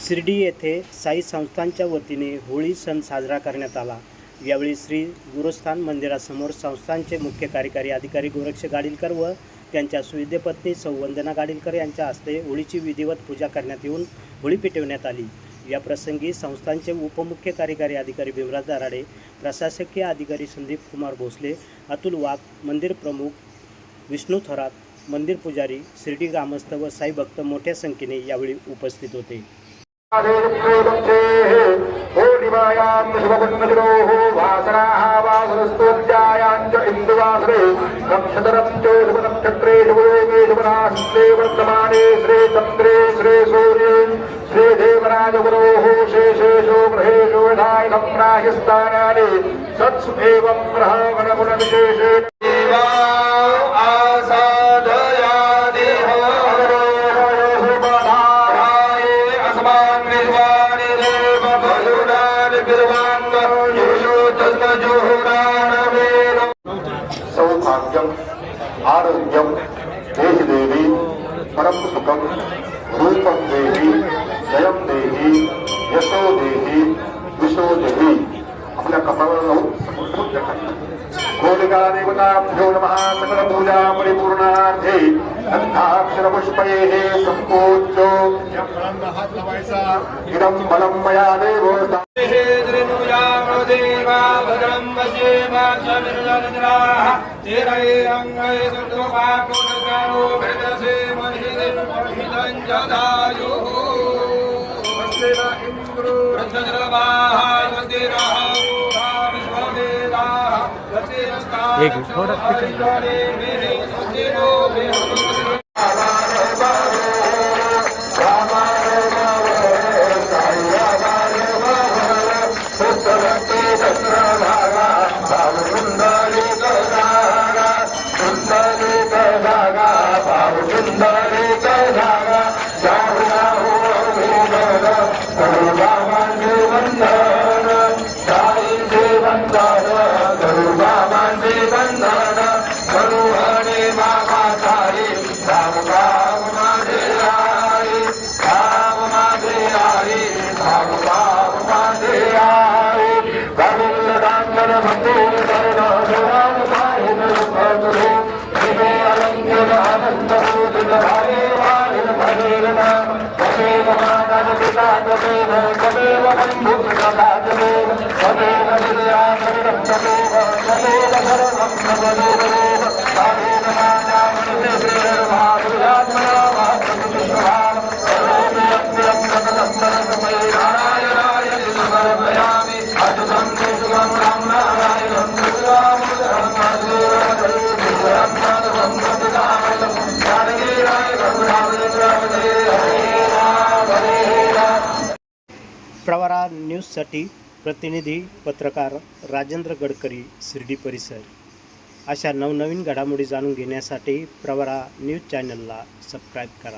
शिर्डी येथे साई संस्थानच्या वतीने होळी सण साजरा करण्यात आला। यावेळी श्री गुरुस्थान मंदिरासमोर संस्थानचे मुख्य कार्यकारी अधिकारी गोरक्ष गाडीलकर व त्यांच्या सुविद्य पत्नी सौ वंदना गाडीलकर यांच्या हस्ते होळीची विधिवत पूजा करण्यात येऊन होळी पेटवण्यात आली। या प्रसंगी संस्थानचे उपमुख्य कार्यकारी अधिकारी भीमराज दराडे, प्रशासकीय अधिकारी संदीप कुमार भोसले, अतुल वाघ, मंदिर प्रमुख विष्णू थोरात, मंदिर पुजारी, शिर्डी ग्रामस्थ व साई भक्त मोठ्या संख्येने यावेळी उपस्थित होते। सौभाग्यम आरोग्यम देहि देवी परम सुखम रूपम देवी जयम देवी यशो देवी विशो देवी। आपल्या कपाळावर लावून गोलिका देवताभ्यो नमः। सकल पूजा परिपूर्णार्थे अष्टाक्षर पुष्पैः संपूज्यो इदं बलं मया देवो प्रवरा न्यूजसाठी प्रतिनिधी पत्रकार राजेंद्र गडकरी, शिर्डी परिसर। अशा नवनवीन घडामोडी जाणून घेण्यासाठी प्रवरा न्यूज चॅनलला सबस्क्राईब करा।